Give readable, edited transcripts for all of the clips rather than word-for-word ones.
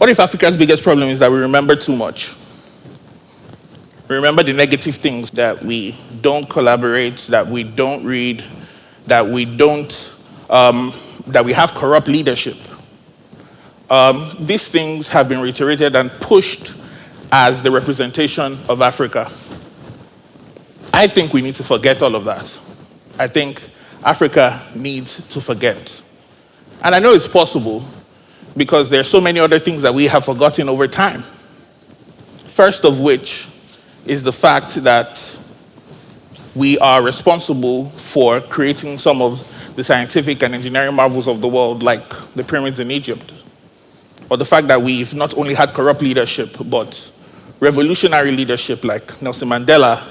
What if Africa's biggest problem is that we remember too much? We remember the negative things, that we don't collaborate, that we don't read, that we have corrupt leadership. These things have been reiterated and pushed as the representation of Africa. I think we need to forget all of that. I think Africa needs to forget. And I know it's possible because there are so many other things that we have forgotten over time. First of which is the fact that we are responsible for creating some of the scientific and engineering marvels of the world, like the pyramids in Egypt. Or the fact that we've not only had corrupt leadership, but revolutionary leadership like Nelson Mandela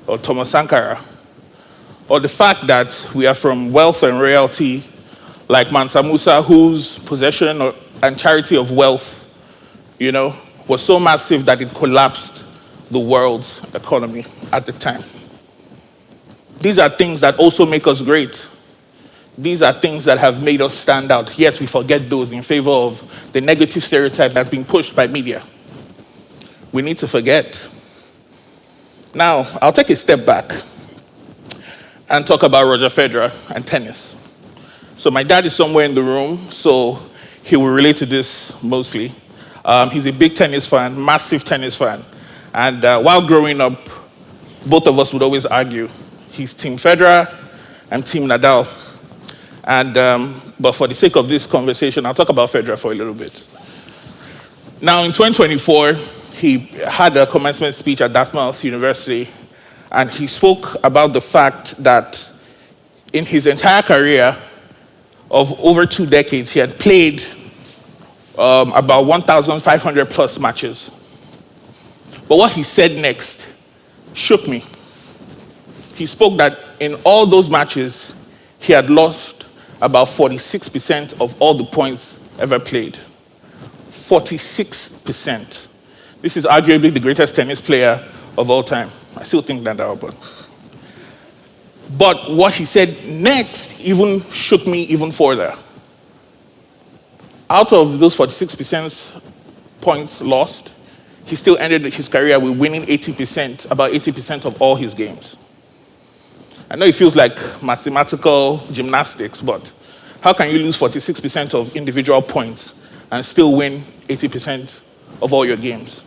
or Thomas Sankara. Or the fact that we are from wealth and royalty like Mansa Musa, whose possession and charity of wealth, was so massive that it collapsed the world's economy at the time. These are things that also make us great. These are things that have made us stand out, yet we forget those in favor of the negative stereotype that's being pushed by media. We need to forget. Now, I'll take a step back and talk about Roger Federer and tennis. So my dad is somewhere in the room, so he will relate to this mostly. He's a big tennis fan, massive tennis fan. And while growing up, both of us would always argue. He's Team Federer, I'm Team Nadal. But for the sake of this conversation, I'll talk about Federer for a little bit. Now, in 2024, he had a commencement speech at Dartmouth University, and he spoke about the fact that in his entire career of over 2 decades, he had played about 1,500 plus matches. But what he said next shook me. He spoke that in all those matches, he had lost about 46% of all the points ever played. 46%. This is arguably the greatest tennis player of all time. I still think that, but what he said next even shook me even further. Out of those 46% points lost, he still ended his career with winning about 80% of all his games. I know it feels like mathematical gymnastics, but how can you lose 46% of individual points and still win 80% of all your games?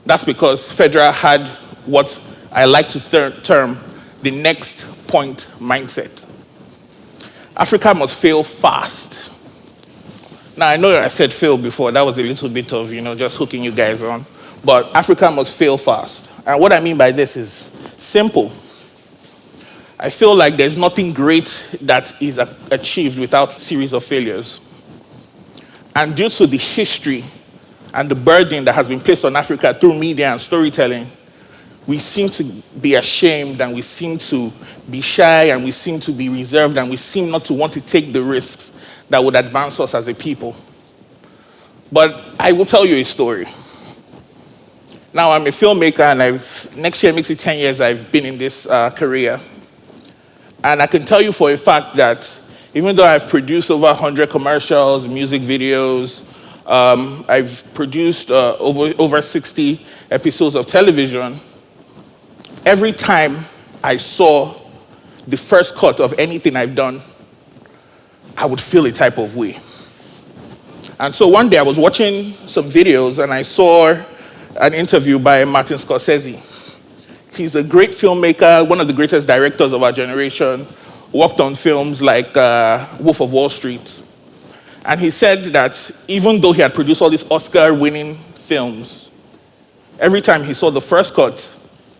That's because Federer had what I like to term the next point mindset. Africa must fail fast. Now, I know I said fail before. That was a little bit of, just hooking you guys on. But Africa must fail fast. And what I mean by this is simple. I feel like there's nothing great that is achieved without a series of failures. And due to the history and the burden that has been placed on Africa through media and storytelling, we seem to be ashamed, and we seem to be shy, and we seem to be reserved, and we seem not to want to take the risks that would advance us as a people. But I will tell you a story. Now, I'm a filmmaker, and next year makes it 10 years I've been in this career. And I can tell you for a fact that even though I've produced over 100 commercials, music videos, I've produced over 60 episodes of television, every time I saw the first cut of anything I've done, I would feel a type of way. And so one day I was watching some videos and I saw an interview by Martin Scorsese. He's a great filmmaker, one of the greatest directors of our generation, worked on films like Wolf of Wall Street. And he said that even though he had produced all these Oscar-winning films, every time he saw the first cut,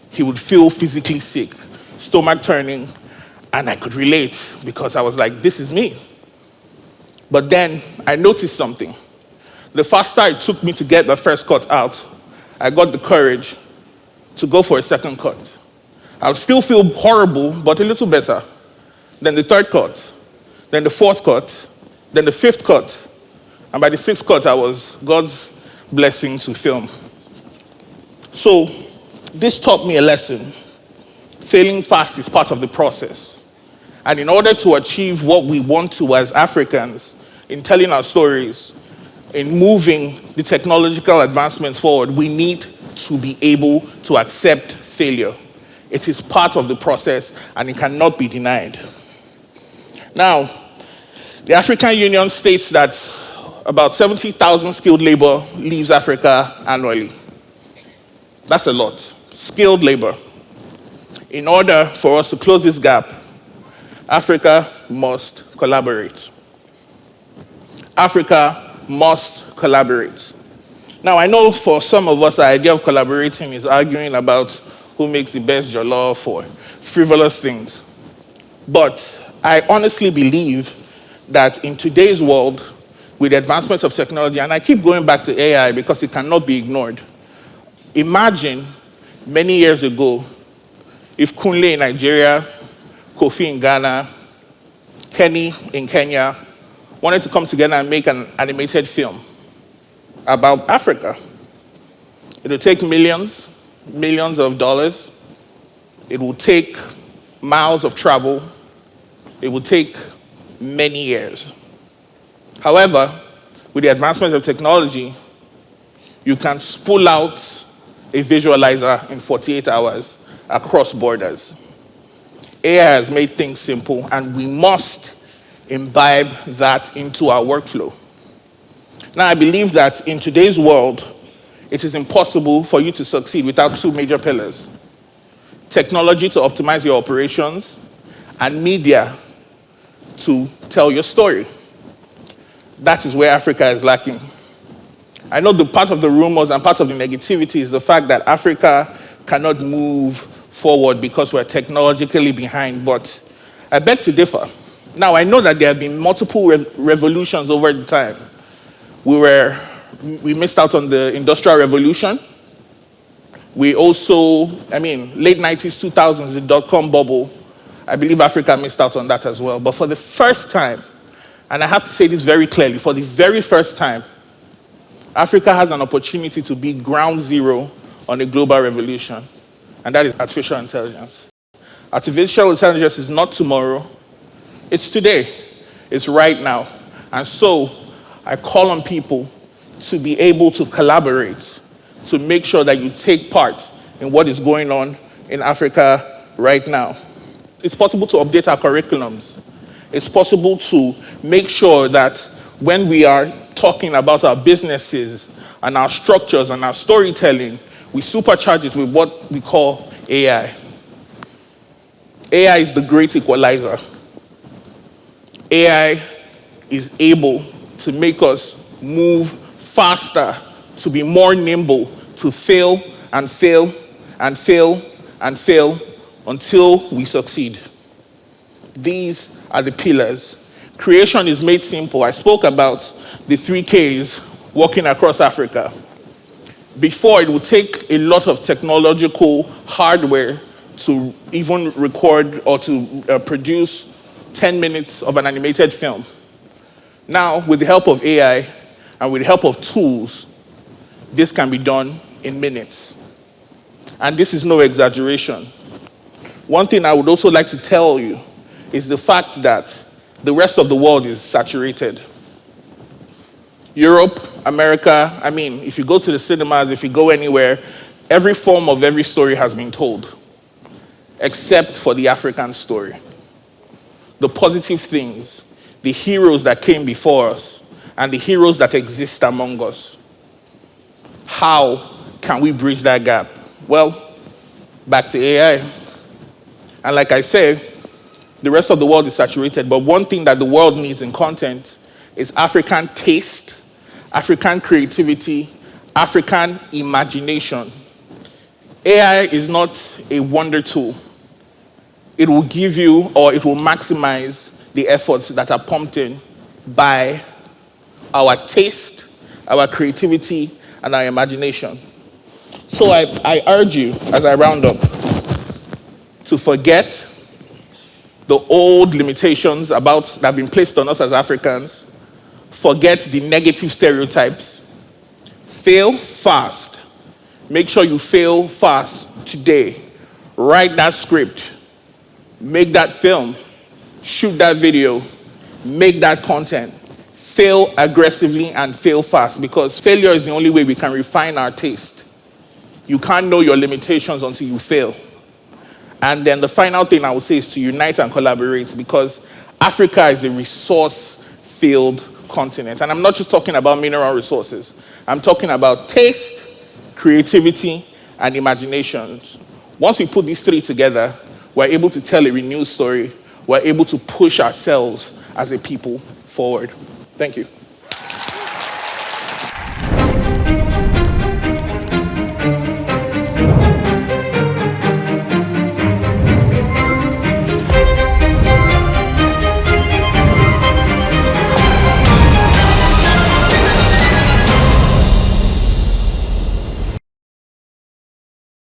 he would feel physically sick, stomach turning, and I could relate because I was like, this is me. But then I noticed something. The faster it took me to get the first cut out, I got the courage to go for a second cut. I'll still feel horrible, but a little better. Then the third cut, then the fourth cut, then the fifth cut. And by the sixth cut, I was God's blessing to film. So this taught me a lesson. Failing fast is part of the process. And in order to achieve what we want to as Africans in telling our stories, in moving the technological advancements forward, we need to be able to accept failure. It is part of the process and it cannot be denied. Now, the African Union states that about 70,000 skilled labor leaves Africa annually. That's a lot. Skilled labor. In order for us to close this gap, Africa must collaborate. Africa must collaborate. Now, I know for some of us, the idea of collaborating is arguing about who makes the best jollof or frivolous things. But I honestly believe that in today's world, with the advancement of technology, and I keep going back to AI because it cannot be ignored. Imagine many years ago, if Kunle in Nigeria, Kofi in Ghana, Kenny in Kenya wanted to come together and make an animated film about Africa. It would take millions of dollars. It would take miles of travel. It would take many years. However, with the advancement of technology, you can spool out a visualizer in 48 hours across borders. AI has made things simple, and we must imbibe that into our workflow. Now, I believe that in today's world, it is impossible for you to succeed without two major pillars: technology to optimize your operations, and media to tell your story. That is where Africa is lacking. I know the part of the rumors and part of the negativity is the fact that Africa cannot move forward because we're technologically behind, but I beg to differ. Now, I know that there have been multiple revolutions over the time. We missed out on the Industrial Revolution. We also, late 90s, 2000s, the dot-com bubble, I believe Africa missed out on that as well. But for the first time, and I have to say this very clearly, for the very first time, Africa has an opportunity to be ground zero on a global revolution, and that is artificial intelligence. Artificial intelligence is not tomorrow, it's today, it's right now. And so I call on people to be able to collaborate, to make sure that you take part in what is going on in Africa right now. It's possible to update our curriculums. It's possible to make sure that when we are talking about our businesses and our structures and our storytelling, we supercharge it with what we call AI. AI is the great equalizer. AI is able to make us move faster, to be more nimble, to fail and fail and fail and fail until we succeed. These are the pillars. Creation is made simple. I spoke about the 3Ks walking across Africa. Before, it would take a lot of technological hardware to even record or to produce 10 minutes of an animated film. Now, with the help of AI and with the help of tools, this can be done in minutes. And this is no exaggeration. One thing I would also like to tell you is the fact that the rest of the world is saturated. Europe, America, if you go to the cinemas, if you go anywhere, every form of every story has been told, except for the African story. The positive things, the heroes that came before us, and the heroes that exist among us. How can we bridge that gap? Well, back to AI. And like I said, the rest of the world is saturated, but one thing that the world needs in content is African taste, African creativity, African imagination. AI is not a wonder tool. It will give you, or it will maximize the efforts that are pumped in by our taste, our creativity, and our imagination. So I urge you, as I round up, to forget the old limitations that have been placed on us as Africans. Forget the negative stereotypes. Fail fast. Make sure you fail fast today. Write that script. Make that film. Shoot that video. Make that content. fail aggressively and fail fast, because failure is the only way we can refine our taste. You can't know your limitations until you fail. And then the final thing I would say is to unite and collaborate, because Africa is a resource-filled continent. And I'm not just talking about mineral resources. I'm talking about taste, creativity, and imagination. Once we put these three together, we're able to tell a renewed story. We're able to push ourselves as a people forward. Thank you.